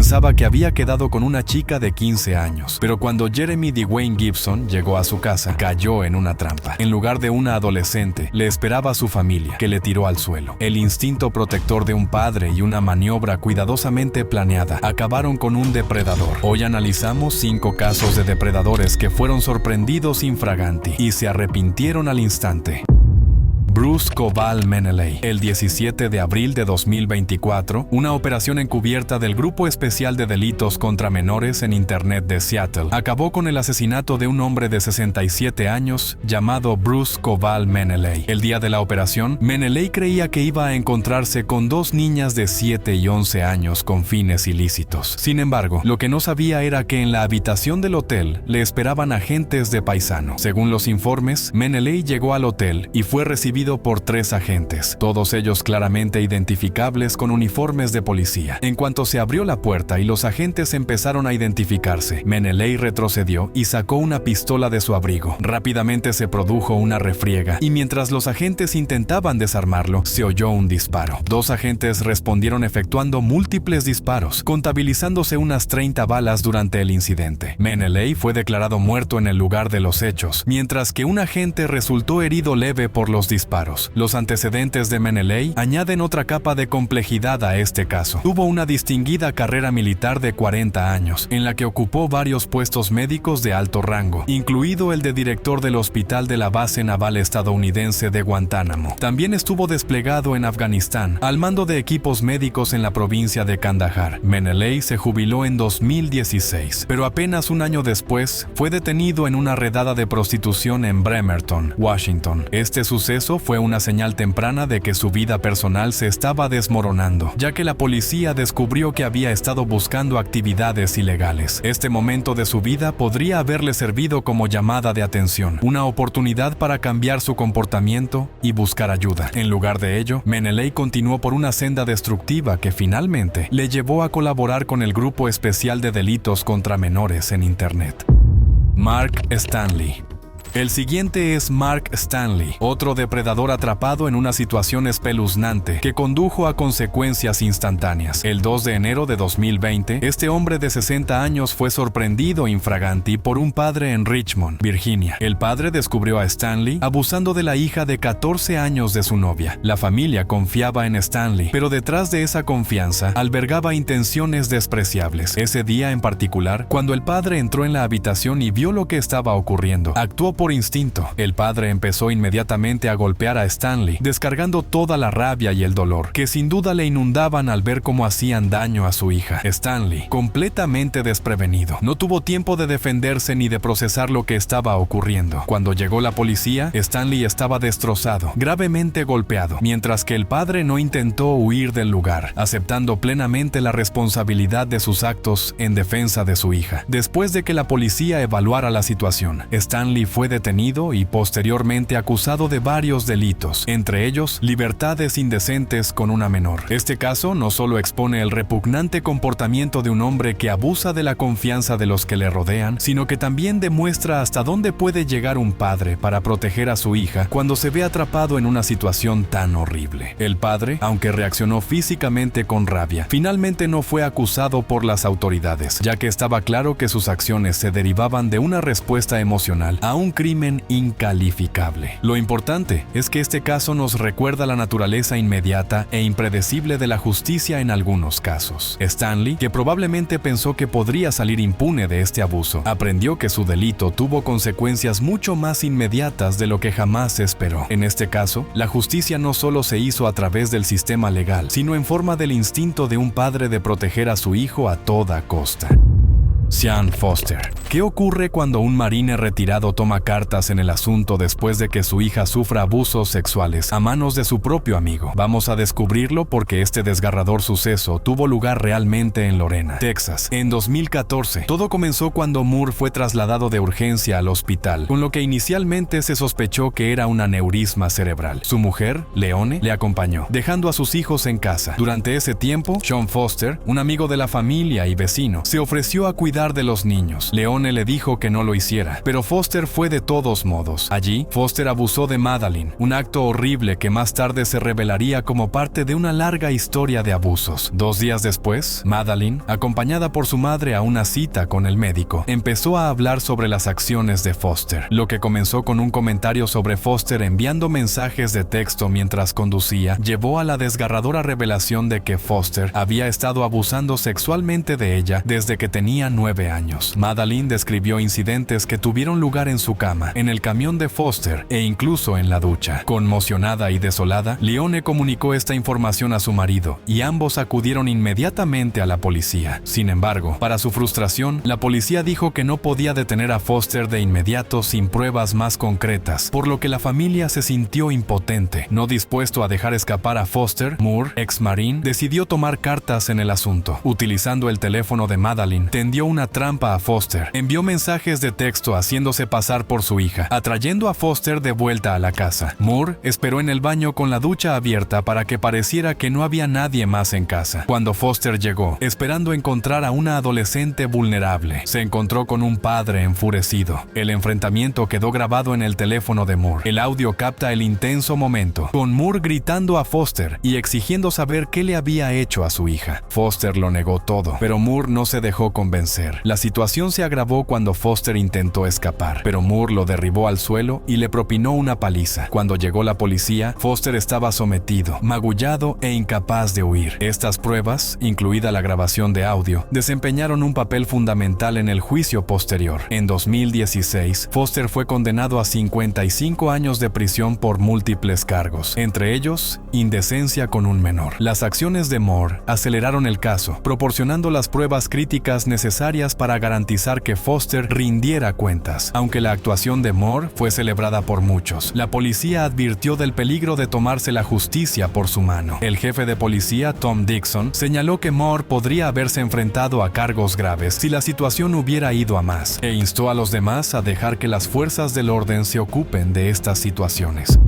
pensaba que había quedado con una chica de 15 años, pero cuando Jeremy Dwayne Gibson llegó a su casa, cayó en una trampa. En lugar de una adolescente, le esperaba a su familia, que le tiró al suelo. El instinto protector de un padre y una maniobra cuidadosamente planeada acabaron con un depredador. Hoy analizamos 5 casos de depredadores que fueron sorprendidos infraganti y se arrepintieron al instante. Bruce Koval Meneley. El 17 de abril de 2024, una operación encubierta del Grupo Especial de Delitos contra Menores en Internet de Seattle acabó con el asesinato de un hombre de 67 años llamado Bruce Koval Meneley. El día de la operación, Meneley creía que iba a encontrarse con 2 niñas de 7 y 11 años con fines ilícitos. Sin embargo, lo que no sabía era que en la habitación del hotel le esperaban agentes de paisano. Según los informes, Meneley llegó al hotel y fue recibido por 3 agentes, todos ellos claramente identificables con uniformes de policía. En cuanto se abrió la puerta y los agentes empezaron a identificarse, Meneley retrocedió y sacó una pistola de su abrigo. Rápidamente se produjo una refriega y mientras los agentes intentaban desarmarlo, se oyó un disparo. 2 agentes respondieron efectuando múltiples disparos, contabilizándose unas 30 balas durante el incidente. Meneley fue declarado muerto en el lugar de los hechos, mientras que un agente resultó herido leve por los disparos. Los antecedentes de Meneley añaden otra capa de complejidad a este caso. Tuvo una distinguida carrera militar de 40 años, en la que ocupó varios puestos médicos de alto rango, incluido el de director del hospital de la base naval estadounidense de Guantánamo. También estuvo desplegado en Afganistán, al mando de equipos médicos en la provincia de Kandahar. Meneley se jubiló en 2016, pero apenas un año después fue detenido en una redada de prostitución en Bremerton, Washington. Este suceso fue una señal temprana de que su vida personal se estaba desmoronando, ya que la policía descubrió que había estado buscando actividades ilegales. Este momento de su vida podría haberle servido como llamada de atención, una oportunidad para cambiar su comportamiento y buscar ayuda. En lugar de ello, Meneley continuó por una senda destructiva que finalmente le llevó a colaborar con el Grupo Especial de Delitos contra Menores en Internet. Mark Stanley. El siguiente es Mark Stanley, otro depredador atrapado en una situación espeluznante que condujo a consecuencias instantáneas. El 2 de enero de 2020, este hombre de 60 años fue sorprendido infraganti por un padre en Richmond, Virginia. El padre descubrió a Stanley abusando de la hija de 14 años de su novia. La familia confiaba en Stanley, pero detrás de esa confianza albergaba intenciones despreciables. Ese día en particular, cuando el padre entró en la habitación y vio lo que estaba ocurriendo, actuó por instinto. El padre empezó inmediatamente a golpear a Stanley, descargando toda la rabia y el dolor, que sin duda le inundaban al ver cómo hacían daño a su hija. Stanley, completamente desprevenido, no tuvo tiempo de defenderse ni de procesar lo que estaba ocurriendo. Cuando llegó la policía, Stanley estaba destrozado, gravemente golpeado, mientras que el padre no intentó huir del lugar, aceptando plenamente la responsabilidad de sus actos en defensa de su hija. Después de que la policía evaluara la situación, Stanley fue detenido y posteriormente acusado de varios delitos, entre ellos libertades indecentes con una menor. Este caso no solo expone el repugnante comportamiento de un hombre que abusa de la confianza de los que le rodean, sino que también demuestra hasta dónde puede llegar un padre para proteger a su hija cuando se ve atrapado en una situación tan horrible. El padre, aunque reaccionó físicamente con rabia, finalmente no fue acusado por las autoridades, ya que estaba claro que sus acciones se derivaban de una respuesta emocional a un crimen incalificable. Lo importante es que este caso nos recuerda la naturaleza inmediata e impredecible de la justicia en algunos casos. Stanley, que probablemente pensó que podría salir impune de este abuso, aprendió que su delito tuvo consecuencias mucho más inmediatas de lo que jamás esperó. En este caso, la justicia no solo se hizo a través del sistema legal, sino en forma del instinto de un padre de proteger a su hijo a toda costa. Sean Foster. ¿Qué ocurre cuando un marine retirado toma cartas en el asunto después de que su hija sufra abusos sexuales a manos de su propio amigo? Vamos a descubrirlo porque este desgarrador suceso tuvo lugar realmente en Lorena, Texas, en 2014. Todo comenzó cuando Moore fue trasladado de urgencia al hospital, con lo que inicialmente se sospechó que era un aneurisma cerebral. Su mujer, Leone, le acompañó, dejando a sus hijos en casa. Durante ese tiempo, Sean Foster, un amigo de la familia y vecino, se ofreció a cuidar cuidar de los niños. Leone le dijo que no lo hiciera, pero Foster fue de todos modos. Allí, Foster abusó de Madalyn, un acto horrible que más tarde se revelaría como parte de una larga historia de abusos. 2 días después, Madalyn, acompañada por su madre a una cita con el médico, empezó a hablar sobre las acciones de Foster. Lo que comenzó con un comentario sobre Foster enviando mensajes de texto mientras conducía, llevó a la desgarradora revelación de que Foster había estado abusando sexualmente de ella desde que tenía 9 años. Madalyn describió incidentes que tuvieron lugar en su cama, en el camión de Foster e incluso en la ducha. Conmocionada y desolada, Leone comunicó esta información a su marido y ambos acudieron inmediatamente a la policía. Sin embargo, para su frustración, la policía dijo que no podía detener a Foster de inmediato sin pruebas más concretas, por lo que la familia se sintió impotente. No dispuesto a dejar escapar a Foster, Moore, ex Marine, decidió tomar cartas en el asunto. Utilizando el teléfono de Madalyn, tendió una trampa a Foster. Envió mensajes de texto haciéndose pasar por su hija, atrayendo a Foster de vuelta a la casa. Moore esperó en el baño con la ducha abierta para que pareciera que no había nadie más en casa. Cuando Foster llegó, esperando encontrar a una adolescente vulnerable, se encontró con un padre enfurecido. El enfrentamiento quedó grabado en el teléfono de Moore. El audio capta el intenso momento, con Moore gritando a Foster y exigiendo saber qué le había hecho a su hija. Foster lo negó todo, pero Moore no se dejó convencer. La situación se agravó cuando Foster intentó escapar, pero Moore lo derribó al suelo y le propinó una paliza. Cuando llegó la policía, Foster estaba sometido, magullado e incapaz de huir. Estas pruebas, incluida la grabación de audio, desempeñaron un papel fundamental en el juicio posterior. En 2016, Foster fue condenado a 55 años de prisión por múltiples cargos, entre ellos, indecencia con un menor. Las acciones de Moore aceleraron el caso, proporcionando las pruebas críticas necesarias para garantizar que Foster rindiera cuentas. Aunque la actuación de Moore fue celebrada por muchos, la policía advirtió del peligro de tomarse la justicia por su mano. El jefe de policía, Tom Dixon, señaló que Moore podría haberse enfrentado a cargos graves si la situación hubiera ido a más, e instó a los demás a dejar que las fuerzas del orden se ocupen de estas situaciones.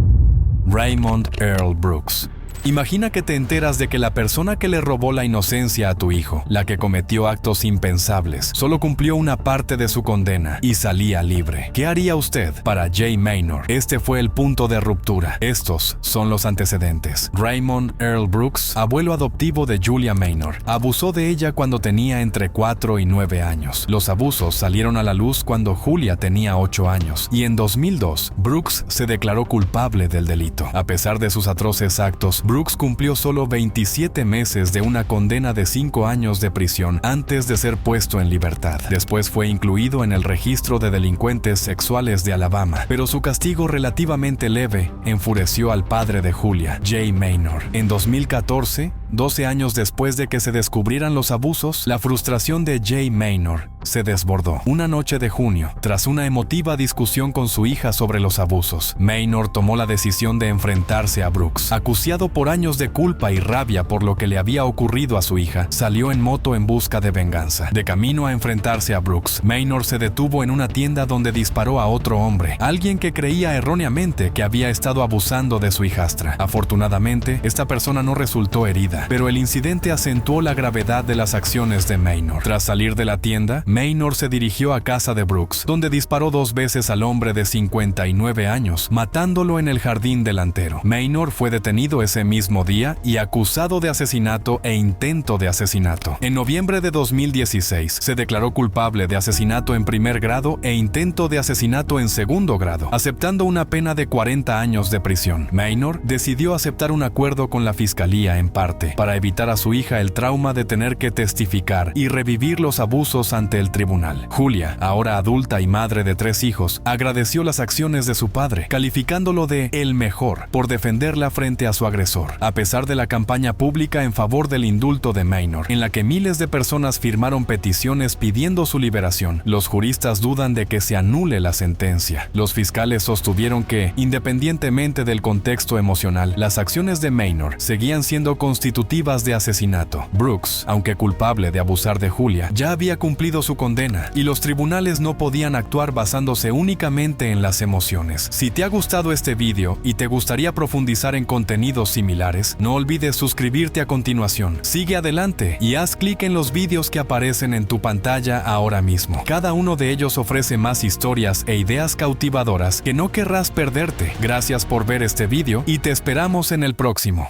Raymond Earl Brooks. Imagina que te enteras de que la persona que le robó la inocencia a tu hijo, la que cometió actos impensables, solo cumplió una parte de su condena y salía libre. ¿Qué haría usted? Para Jay Maynor, este fue el punto de ruptura. Estos son los antecedentes. Raymond Earl Brooks, abuelo adoptivo de Julia Maynor, abusó de ella cuando tenía entre 4 y 9 años. Los abusos salieron a la luz cuando Julia tenía 8 años y en 2002, Brooks se declaró culpable del delito. A pesar de sus atroces actos, Brooks cumplió solo 27 meses de una condena de 5 años de prisión antes de ser puesto en libertad. Después fue incluido en el registro de delincuentes sexuales de Alabama, pero su castigo relativamente leve enfureció al padre de Julia, Jay Maynor. En 2014, 12 años después de que se descubrieran los abusos, la frustración de Jay Maynor se desbordó. Una noche de junio, tras una emotiva discusión con su hija sobre los abusos, Maynor tomó la decisión de enfrentarse a Brooks. Acuciado por años de culpa y rabia por lo que le había ocurrido a su hija, salió en moto en busca de venganza. De camino a enfrentarse a Brooks, Maynor se detuvo en una tienda donde disparó a otro hombre, alguien que creía erróneamente que había estado abusando de su hijastra. Afortunadamente, esta persona no resultó herida, pero el incidente acentuó la gravedad de las acciones de Maynor. Tras salir de la tienda, Maynor se dirigió a casa de Brooks, donde disparó 2 veces al hombre de 59 años, matándolo en el jardín delantero. Maynor fue detenido ese mismo día y acusado de asesinato e intento de asesinato. En noviembre de 2016, se declaró culpable de asesinato en primer grado e intento de asesinato en segundo grado, aceptando una pena de 40 años de prisión. Maynor decidió aceptar un acuerdo con la fiscalía en parte, para evitar a su hija el trauma de tener que testificar y revivir los abusos ante el tribunal. Julia, ahora adulta y madre de 3 hijos, agradeció las acciones de su padre, calificándolo de el mejor por defenderla frente a su agresor. A pesar de la campaña pública en favor del indulto de Maynor, en la que miles de personas firmaron peticiones pidiendo su liberación, los juristas dudan de que se anule la sentencia. Los fiscales sostuvieron que, independientemente del contexto emocional, las acciones de Maynor seguían siendo constitutivas de asesinato. Brooks, aunque culpable de abusar de Julia, ya había cumplido su condena, y los tribunales no podían actuar basándose únicamente en las emociones. Si te ha gustado este video y te gustaría profundizar en contenidos similares, no olvides suscribirte a continuación. Sigue adelante y haz clic en los vídeos que aparecen en tu pantalla ahora mismo. Cada uno de ellos ofrece más historias e ideas cautivadoras que no querrás perderte. Gracias por ver este video y te esperamos en el próximo.